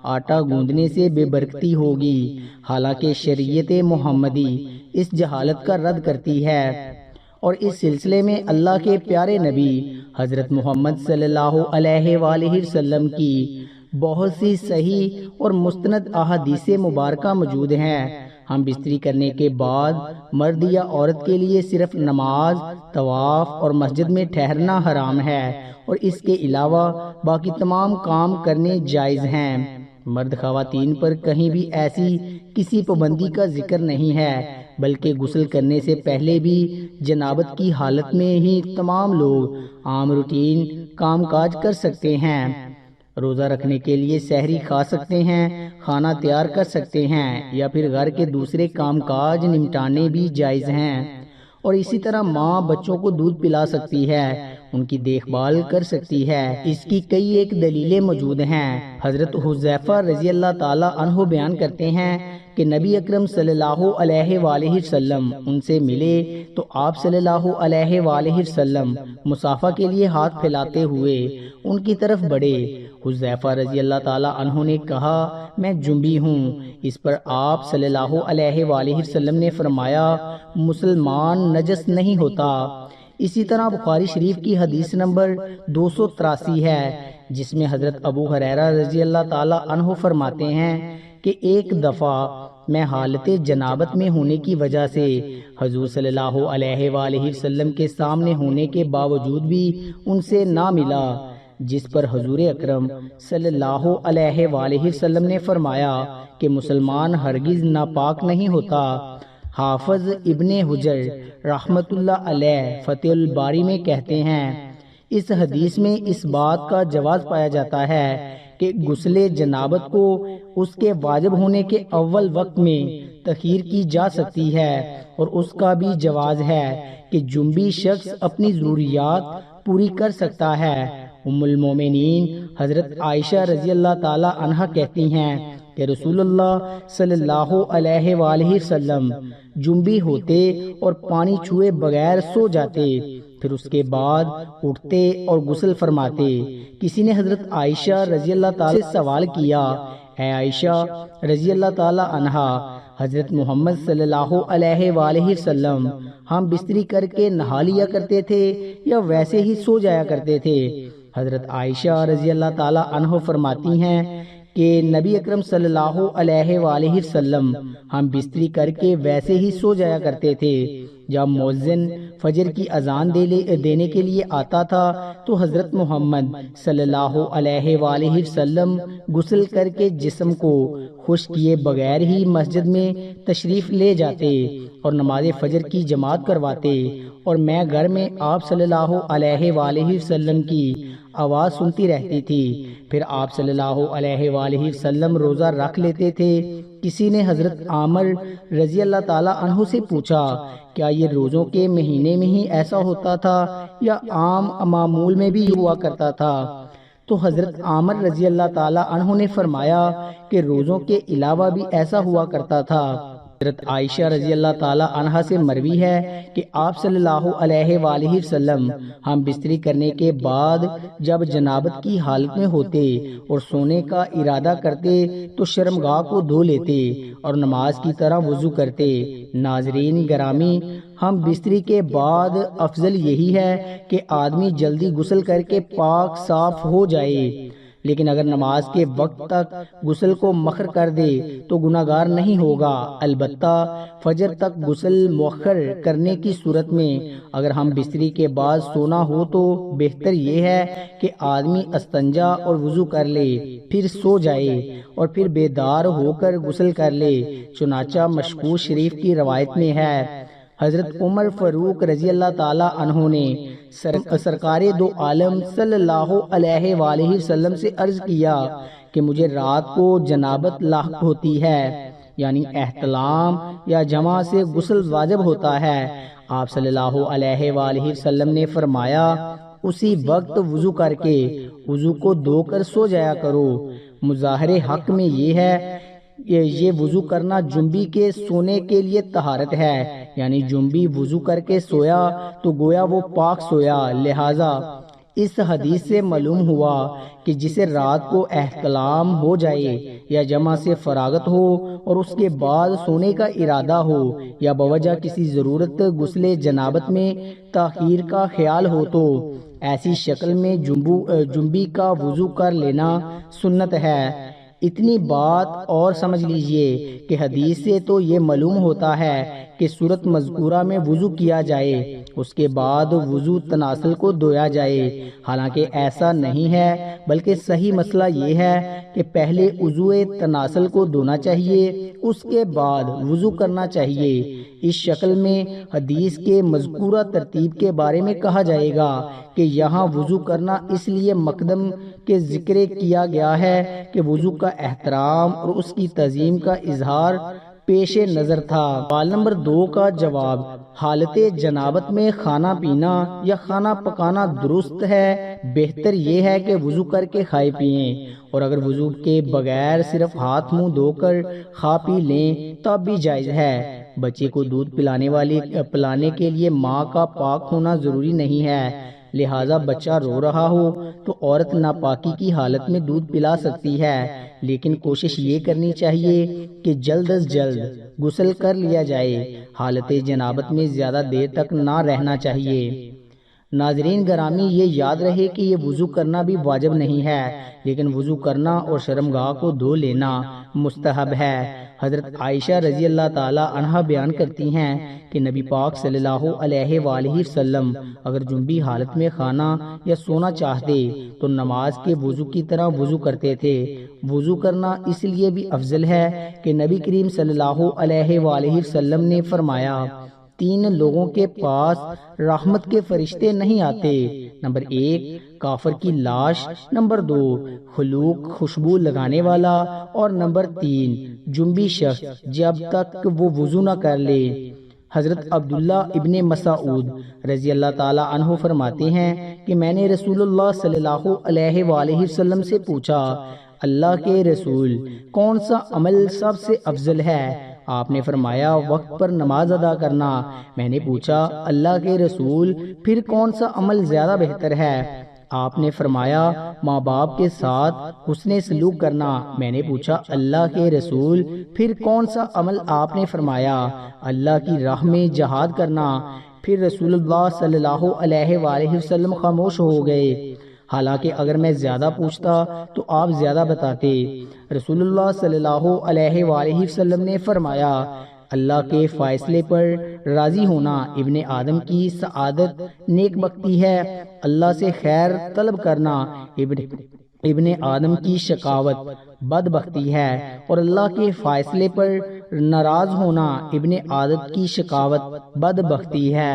آٹا گوندنے سے بے برکتی ہوگی، حالانکہ شریعت محمدی اس جہالت کا رد کرتی ہے۔ اور اس سلسلے میں اللہ کے پیارے نبی حضرت محمد صلی اللہ علیہ وآلہ وسلم کی بہت سی صحیح اور مستند احادیث مبارکہ موجود ہیں۔ ہم بستری کرنے کے بعد مرد یا عورت کے لیے صرف نماز، طواف اور مسجد میں ٹھہرنا حرام ہے، اور اس کے علاوہ باقی تمام کام کرنے جائز ہیں۔ مرد خواتین پر کہیں بھی ایسی کسی پابندی کا ذکر نہیں ہے، بلکہ غسل کرنے سے پہلے بھی جنابت کی حالت میں ہی تمام لوگ عام روٹین کام کاج کر سکتے ہیں۔ روزہ رکھنے کے لیے سحری کھا سکتے ہیں، کھانا تیار کر سکتے ہیں، یا پھر گھر کے دوسرے کام کاج نمٹانے بھی جائز ہیں۔ اور اسی طرح ماں بچوں کو دودھ پلا سکتی ہے، ان کی دیکھ بھال کر سکتی ہے۔ اس کی کئی ایک دلیلیں موجود ہیں۔ حضرت حذیفہ رضی اللہ تعالی عنہ بیان کرتے ہیں کہ نبی اکرم صلی اللہ علیہ وآلہ وسلم ان سے ملے تو آپ صلی اللہ علیہ وآلہ وسلم مصافحہ کے لیے ہاتھ پھیلاتے ہوئے ان کی طرف بڑھے۔ حذیفہ رضی اللہ تعالی عنہ نے کہا، میں جنبی ہوں۔ اس پر آپ صلی اللہ علیہ وآلہ وسلم نے فرمایا، مسلمان نجس نہیں ہوتا۔ اسی طرح بخاری شریف کی حدیث نمبر 283 ہے، جس میں حضرت ابو ہریرہ رضی اللہ تعالی عنہ فرماتے ہیں کہ ایک دفعہ میں حالت جنابت میں ہونے کی وجہ سے حضور صلی اللہ علیہ وآلہ وسلم کے سامنے ہونے کے باوجود بھی ان سے نہ ملا، جس پر حضور اکرم صلی اللہ علیہ وآلہ وسلم نے فرمایا کہ مسلمان ہرگز ناپاک نہیں ہوتا۔ حافظ ابن حجر رحمت اللہ علیہ فتح الباری میں کہتے ہیں، اس حدیث میں اس بات کا جواز پایا جاتا ہے کہ غسل جنابت کو اس کے واجب ہونے کے اول وقت میں تخیر کی جا سکتی ہے، اور اس کا بھی جواز ہے کہ جنبی شخص اپنی ضروریات پوری کر سکتا ہے۔ ام المومنین حضرت عائشہ رضی اللہ تعالی عنہا کہتی ہیں کہ رسول اللہ صلی اللہ علیہ وآلہ وسلم جنبی ہوتے اور پانی چھوئے بغیر سو جاتے، پھر اس کے بعد اٹھتے اور غسل فرماتے۔ کسی نے حضرت عائشہ رضی اللہ تعالی سے سوال کیا، اے عائشہ رضی اللہ تعالی عنہا، حضرت محمد صلی اللہ علیہ وآلہ وسلم ہم بستری کر کے نہا لیا کرتے تھے یا ویسے ہی سو جایا کرتے تھے؟ حضرت عائشہ رضی اللہ تعالی عنہ فرماتی ہیں کہ نبی اکرم صلی اللہ علیہ وآلہ وسلم ہم بستری کر کے ویسے ہی سو جایا کرتے تھے۔ جب مؤذن فجر کی اذان دینے کے لیے آتا تھا تو حضرت محمد صلی اللہ علیہ وآلہ وسلم غسل کر کے جسم کو خشک کیے بغیر ہی مسجد میں تشریف لے جاتے اور نماز فجر کی جماعت کرواتے، اور میں گھر میں آپ صلی اللہ علیہ وآلہ وسلم کی آواز سنتی رہتی تھی۔ پھر آپ صلی اللہ علیہ وآلہ وسلم روزہ رکھ لیتے تھے۔ کسی نے حضرت عامر رضی اللہ تعالی عنہ سے پوچھا، کیا یہ روزوں کے مہینے میں ہی ایسا ہوتا تھا یا عام معمول میں بھی ہوا کرتا تھا؟ تو حضرت عامر رضی اللہ تعالی عنہ نے فرمایا کہ روزوں کے علاوہ بھی ایسا ہوا کرتا تھا۔ حضرت عائشہ رضی اللہ تعالی عنہا سے مروی ہے کہ آپ صلی اللہ علیہ وآلہ وسلم ہم بستری کرنے کے بعد جب جنابت کی حالت میں ہوتے اور سونے کا ارادہ کرتے تو شرمگاہ کو دھو لیتے اور نماز کی طرح وضو کرتے۔ ناظرین گرامی، ہم بستری کے بعد افضل یہی ہے کہ آدمی جلدی غسل کر کے پاک صاف ہو جائے، لیکن اگر نماز کے وقت تک غسل کو مؤخر کر دے تو گناہگار نہیں ہوگا۔ البتہ فجر تک غسل مؤخر کرنے کی صورت میں اگر ہم بستری کے بعد سونا ہو تو بہتر یہ ہے کہ آدمی استنجا اور وضو کر لے، پھر سو جائے اور پھر بیدار ہو کر غسل کر لے۔ چنانچہ مشکوہ شریف کی روایت میں ہے، حضرت عمر فاروق رضی اللہ تعالی عنہ نے سرکار دو عالم صلی اللہ علیہ وآلہ وسلم سے عرض کیا کہ مجھے رات کو جنابت لاحق ہوتی ہے، یعنی احتلام یا جمع سے غسل واجب ہوتا ہے۔ آپ صلی اللہ علیہ وآلہ وسلم نے فرمایا، اسی وقت وضو کر کے وضو کو دھو کر سو جایا کرو۔ مظاہر حق میں یہ ہے کہ یہ وضو کرنا جنبی کے سونے کے لیے طہارت ہے، یعنی جنبی وضو کر کے سویا تو گویا وہ پاک سویا۔ لہذا اس حدیث سے معلوم ہوا کہ جسے رات کو احتلام ہو جائے یا جمع سے فراغت ہو اور اس کے بعد سونے کا ارادہ ہو، یا بوجہ کسی ضرورت غسل جنابت میں تاخیر کا خیال ہو تو ایسی شکل میں جنبی کا وضو کر لینا سنت ہے۔ اتنی بات اور سمجھ لیجئے کہ حدیث سے تو یہ معلوم ہوتا ہے کہ صورت مذکورہ میں وضو کیا جائے، اس کے بعد وضو تناسل کو دھویا جائے، حالانکہ ایسا نہیں ہے، بلکہ صحیح مسئلہ یہ ہے کہ پہلے وضو تناسل کو دھونا چاہیے، اس کے بعد وضو کرنا چاہیے۔ اس شکل میں حدیث کے مذکورہ ترتیب کے بارے میں کہا جائے گا کہ یہاں وضو کرنا اس لیے مقدم کے ذکر کیا گیا ہے کہ وضو کا احترام اور اس کی تعظیم کا اظہار پیش نظر تھا۔ سوال نمبر 2 کا جواب، حالت جنابت میں کھانا پینا یا کھانا پکانا درست ہے؟ بہتر یہ ہے کہ وضو کر کے کھائے پیئیں، اور اگر وضو کے بغیر صرف ہاتھ منہ دھو کر کھا پی لیں تب بھی جائز ہے۔ بچے کو دودھ پلانے کے لیے ماں کا پاک ہونا ضروری نہیں ہے، لہٰذا بچہ رو رہا ہو تو عورت ناپاکی کی حالت میں دودھ پلا سکتی ہے، لیکن کوشش یہ کرنی چاہیے کہ جلد از جلد غسل کر لیا جائے، حالت جنابت میں زیادہ دیر تک نہ رہنا چاہیے۔ ناظرین گرامی، یہ یاد رہے کہ یہ وضو کرنا بھی واجب نہیں ہے، لیکن وضو کرنا اور شرمگاہ کو دھو لینا مستحب ہے۔ حضرت عائشہ رضی اللہ تعالی عنہا بیان کرتی ہیں کہ نبی پاک صلی اللہ علیہ وآلہ وسلم اگر جنبی حالت میں کھانا یا سونا چاہتے تو نماز کے وضو کی طرح وضو کرتے تھے۔ وضو کرنا اس لیے بھی افضل ہے کہ نبی کریم صلی اللہ علیہ وآلہ وسلم نے فرمایا، 3 لوگوں کے پاس رحمت کے فرشتے نہیں آتے، نمبر 1 کافر کی لاش، نمبر 2 خلوق خوشبو لگانے والا، اور نمبر 3 جنبی شخص جب تک وہ وضو نہ کر لے۔ حضرت عبداللہ ابن مسعود رضی اللہ تعالی عنہ فرماتے ہیں کہ میں نے رسول اللہ صلی اللہ علیہ وآلہ وسلم سے پوچھا، اللہ کے رسول، کون سا عمل سب سے افضل ہے؟ آپ نے فرمایا، وقت پر نماز ادا کرنا۔ میں نے پوچھا، اللہ کے رسول، پھر کون سا عمل زیادہ بہتر ہے؟ آپ نے فرمایا، ماں باپ کے ساتھ حسن سلوک کرنا۔ میں نے پوچھا، اللہ کے رسول، پھر کون سا عمل؟ آپ نے فرمایا، اللہ کی راہ میں جہاد کرنا۔ پھر رسول اللہ صلی اللہ علیہ وآلہ وسلم خاموش ہو گئے، حالانکہ اگر میں زیادہ پوچھتا تو آپ زیادہ بتاتے۔ رسول اللہ صلی اللہ علیہ وآلہ وسلم نے فرمایا، اللہ کے فیصلے پر راضی ہونا ابن آدم کی سعادت نیک بختی ہے، اللہ سے خیر طلب کرنا ابن آدم کی شقاوت بدبختی ہے، اور اللہ کے فیصلے پر ناراض ہونا ابن آدم کی شقاوت بدبختی ہے۔